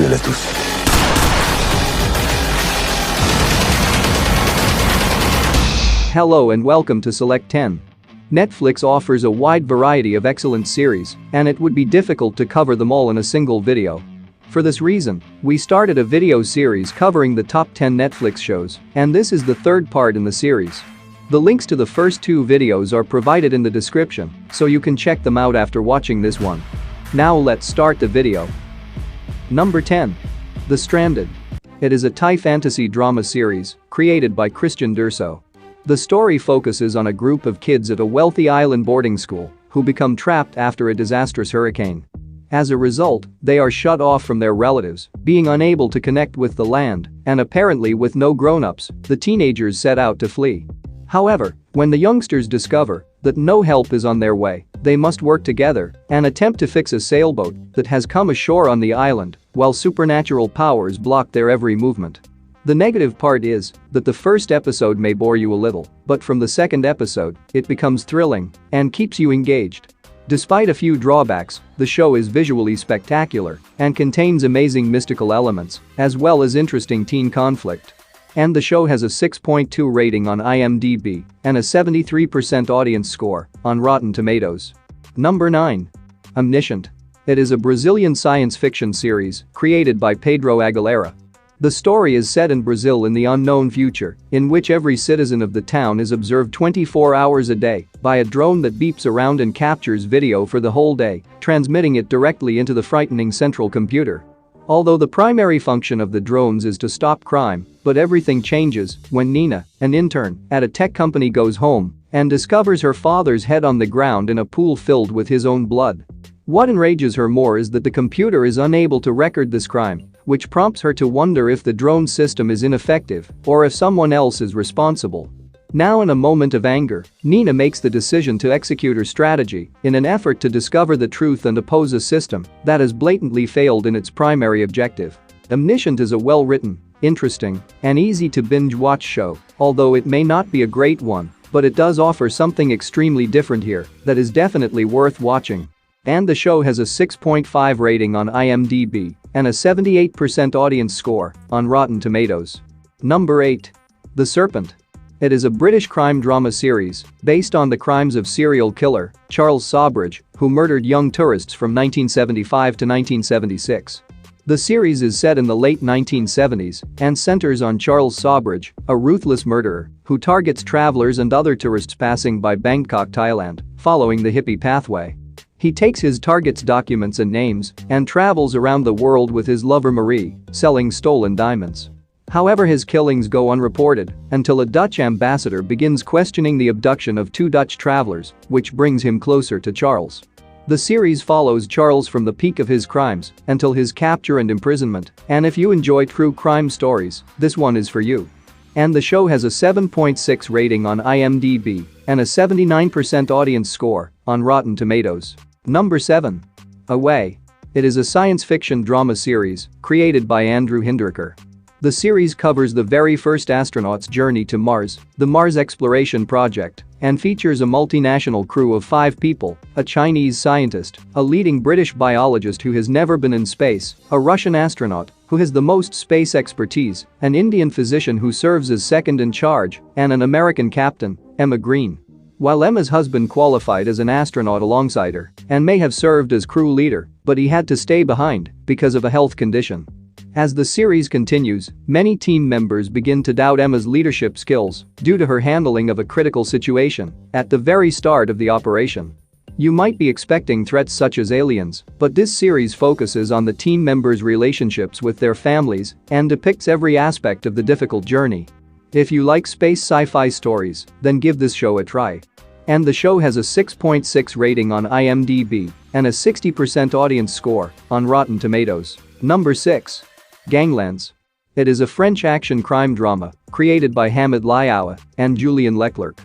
fidèles à tous. Hello and welcome to Select 10. Netflix offers a wide variety of excellent series, and it would be difficult to cover them all in a single video. For this reason, we started a video series covering the top 10 Netflix shows, and this is the third part in the series. The links to the first two videos are provided in the description, so you can check them out after watching this one. Now let's start the video. Number 10. The Stranded. It is a Thai fantasy drama series created by Christian Durso. The story focuses on a group of kids at a wealthy island boarding school who become trapped after a disastrous hurricane. As a result, they are shut off from their relatives, being unable to connect with the land, and apparently with no grown-ups, the teenagers set out to flee. However, when the youngsters discover that no help is on their way, they must work together and attempt to fix a sailboat that has come ashore on the island while supernatural powers block their every movement. The negative part is that the first episode may bore you a little, but from the second episode, it becomes thrilling and keeps you engaged. Despite a few drawbacks, the show is visually spectacular and contains amazing mystical elements, as well as interesting teen conflict. And the show has a 6.2 rating on Imdb and a 73% audience score on Rotten Tomatoes. Number 9. Omniscient. It is a Brazilian science fiction series created by Pedro Aguilera. The story is set in Brazil in the unknown future, in which every citizen of the town is observed 24 hours a day by a drone that beeps around and captures video for the whole day, transmitting it directly into the frightening central computer. Although the primary function of the drones is to stop crime, but everything changes when Nina, an intern at a tech company, goes home and discovers her father's head on the ground in a pool filled with his own blood. What enrages her more is that the computer is unable to record this crime, which prompts her to wonder if the drone system is ineffective or if someone else is responsible. Now, in a moment of anger, Nina makes the decision to execute her strategy in an effort to discover the truth and oppose a system that has blatantly failed in its primary objective. Omniscient is a well-written, interesting, and easy-to-binge-watch show, although it may not be a great one, but it does offer something extremely different here that is definitely worth watching. And the show has a 6.5 rating on Imdb and a 78% audience score on Rotten Tomatoes. Number 8. The Serpent. It is a British crime drama series based on the crimes of serial killer Charles Sawbridge, who murdered young tourists from 1975 to 1976. The series is set in the late 1970s and centers on Charles Sawbridge, a ruthless murderer who targets travelers and other tourists passing by Bangkok, Thailand, following the hippie pathway. He takes his targets' documents and names and travels around the world with his lover Marie, selling stolen diamonds. However, his killings go unreported until a Dutch ambassador begins questioning the abduction of two Dutch travelers, which brings him closer to Charles. The series follows Charles from the peak of his crimes until his capture and imprisonment, and if you enjoy true crime stories, this one is for you. And the show has a 7.6 rating on Imdb and a 79% audience score on Rotten Tomatoes. Number 7. Away. It is a science fiction drama series created by Andrew Hindricker. The series covers the very first astronaut's journey to Mars, the Mars exploration project, and features a multinational crew of 5 people, a Chinese scientist, a leading British biologist who has never been in space, a Russian astronaut who has the most space expertise, an Indian physician who serves as second in charge, and an American captain, Emma Green. While Emma's husband qualified as an astronaut alongside her and may have served as crew leader, but he had to stay behind because of a health condition. As the series continues, many team members begin to doubt Emma's leadership skills due to her handling of a critical situation at the very start of the operation. You might be expecting threats such as aliens, but this series focuses on the team members' relationships with their families and depicts every aspect of the difficult journey. If you like space sci-fi stories, then give this show a try. And the show has a 6.6 rating on Imdb and a 60% audience score on Rotten Tomatoes. Number 6. Ganglands. It is a French action crime drama created by Hamid Liaoua and Julien Leclerc.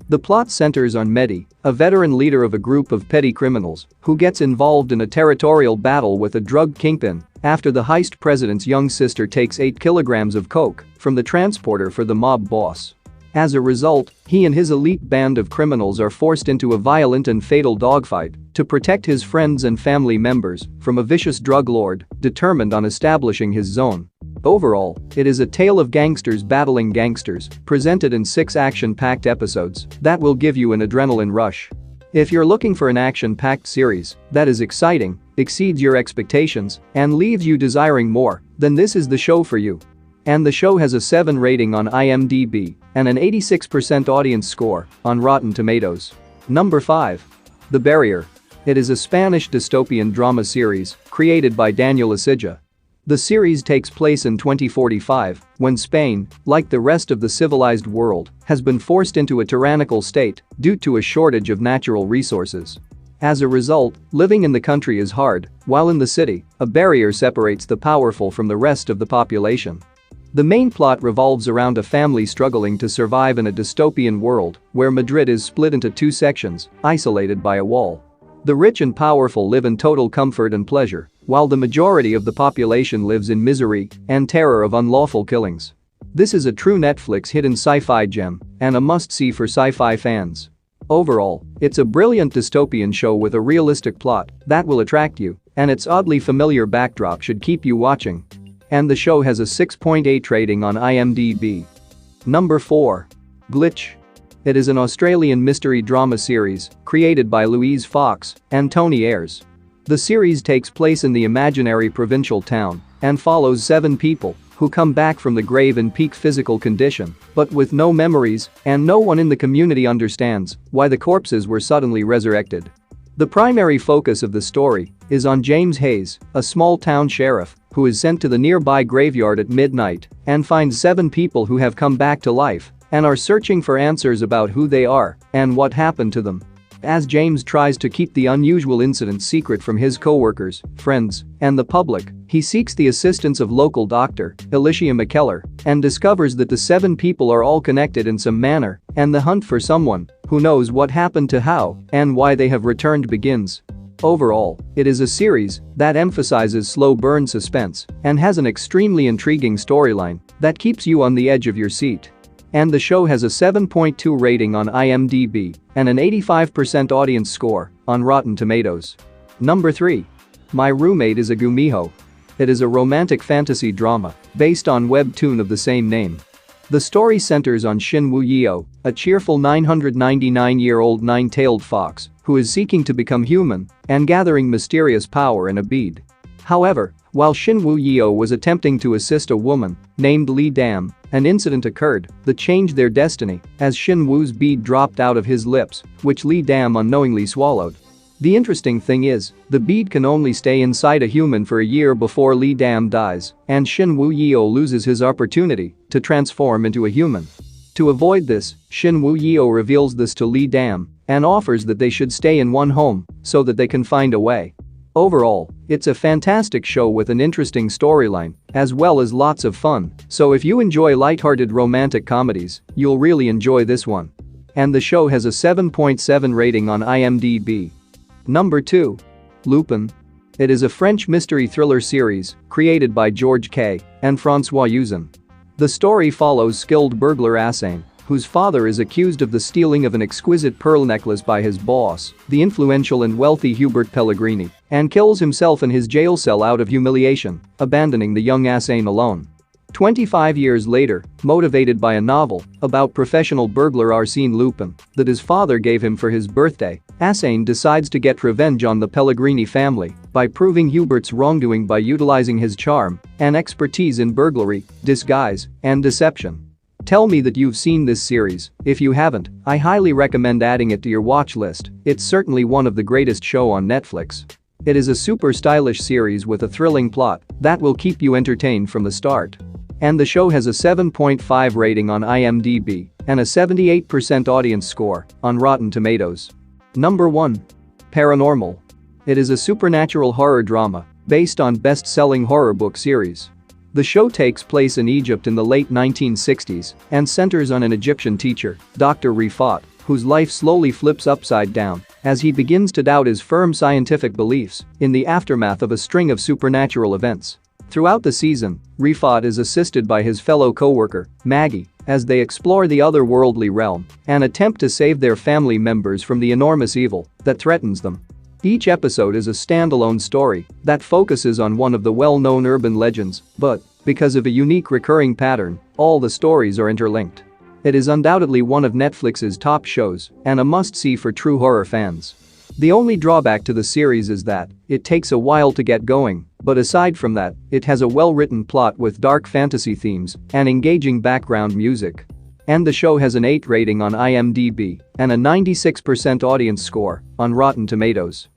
The plot centers on Mehdi, a veteran leader of a group of petty criminals who gets involved in a territorial battle with a drug kingpin after the heist president's young sister takes 8 kilograms of coke from the transporter for the mob boss. As a result, he and his elite band of criminals are forced into a violent and fatal dogfight to protect his friends and family members from a vicious drug lord determined on establishing his zone. Overall, it is a tale of gangsters battling gangsters, presented in 6 action-packed episodes that will give you an adrenaline rush. If you're looking for an action-packed series that is exciting, exceeds your expectations, and leaves you desiring more, then this is the show for you. And the show has a 7 rating on IMDb and an 86% audience score on Rotten Tomatoes. Number 5. The Barrier. It is a Spanish dystopian drama series created by Daniel Asija. The series takes place in 2045, when Spain, like the rest of the civilized world, has been forced into a tyrannical state due to a shortage of natural resources. As a result, living in the country is hard, while in the city, a barrier separates the powerful from the rest of the population. The main plot revolves around a family struggling to survive in a dystopian world where Madrid is split into 2 sections, isolated by a wall. The rich and powerful live in total comfort and pleasure, while the majority of the population lives in misery and terror of unlawful killings. This is a true Netflix hidden sci-fi gem and a must-see for sci-fi fans. Overall, it's a brilliant dystopian show with a realistic plot that will attract you, and its oddly familiar backdrop should keep you watching. And the show has a 6.8 rating on IMDb. Number 4. Glitch. It is an Australian mystery drama series created by Louise Fox and Tony Ayres. The series takes place in the imaginary provincial town and follows 7 people who come back from the grave in peak physical condition, but with no memories, and no one in the community understands why the corpses were suddenly resurrected. The primary focus of the story is on James Hayes, a small-town sheriff who is sent to the nearby graveyard at midnight and finds 7 people who have come back to life and are searching for answers about who they are and what happened to them. As James tries to keep the unusual incident secret from his co-workers, friends, and the public, he seeks the assistance of local doctor, Alicia McKellar, and discovers that the 7 people are all connected in some manner, and the hunt for someone who knows what happened to how and why they have returned begins. Overall, it is a series that emphasizes slow burn suspense and has an extremely intriguing storyline that keeps you on the edge of your seat. And the show has a 7.2 rating on IMDb and an 85% audience score on Rotten Tomatoes. Number 3. My Roommate is a GUMIHO. It is a romantic fantasy drama based on webtoon of the same name. The story centers on Shin Woo-yeol, a cheerful 999-year-old 9-tailed fox who is seeking to become human and gathering mysterious power in a bead. However, while Shin Woo-yeol was attempting to assist a woman named Lee Dam, an incident occurred that changed their destiny as Shin Woo's bead dropped out of his lips, which Lee Dam unknowingly swallowed. The interesting thing is, the bead can only stay inside a human for a year before Lee Dam dies, and Shin Woo-yeol loses his opportunity to transform into a human. To avoid this, Shin Woo-yeol reveals this to Lee Dam and offers that they should stay in one home so that they can find a way. Overall, it's a fantastic show with an interesting storyline, as well as lots of fun, so if you enjoy lighthearted romantic comedies, you'll really enjoy this one. And the show has a 7.7 rating on IMDb. Number 2. Lupin. It is a French mystery thriller series created by George K. and François Uzan. The story follows skilled burglar Assain, whose father is accused of the stealing of an exquisite pearl necklace by his boss, the influential and wealthy Hubert Pellegrini, and kills himself in his jail cell out of humiliation, abandoning the young Assain alone. 25 years later, motivated by a novel about professional burglar Arsène Lupin that his father gave him for his birthday, Assain decides to get revenge on the Pellegrini family by proving Hubert's wrongdoing by utilizing his charm and expertise in burglary, disguise, and deception. Tell me that you've seen this series. If you haven't, I highly recommend adding it to your watch list. It's certainly one of the greatest shows on Netflix. It is a super stylish series with a thrilling plot that will keep you entertained from the start. And the show has a 7.5 rating on IMDb and a 78% audience score on Rotten Tomatoes. Number 1. Paranormal. It is a supernatural horror drama based on best-selling horror book series. The show takes place in Egypt in the late 1960s and centers on an Egyptian teacher, Dr. Rifat, whose life slowly flips upside down as he begins to doubt his firm scientific beliefs in the aftermath of a string of supernatural events. Throughout the season, Rifat is assisted by his fellow co-worker, Maggie, as they explore the otherworldly realm and attempt to save their family members from the enormous evil that threatens them. Each episode is a standalone story that focuses on one of the well-known urban legends, but because of a unique recurring pattern, all the stories are interlinked. It is undoubtedly one of Netflix's top shows and a must-see for true horror fans. The only drawback to the series is that it takes a while to get going, but aside from that, it has a well-written plot with dark fantasy themes and engaging background music. And the show has an 8 rating on Imdb and a 96% audience score on Rotten Tomatoes.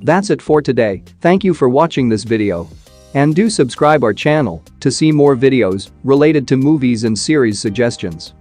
That's it for today. Thank you for watching this video. And do subscribe our channel to see more videos related to movies and series suggestions.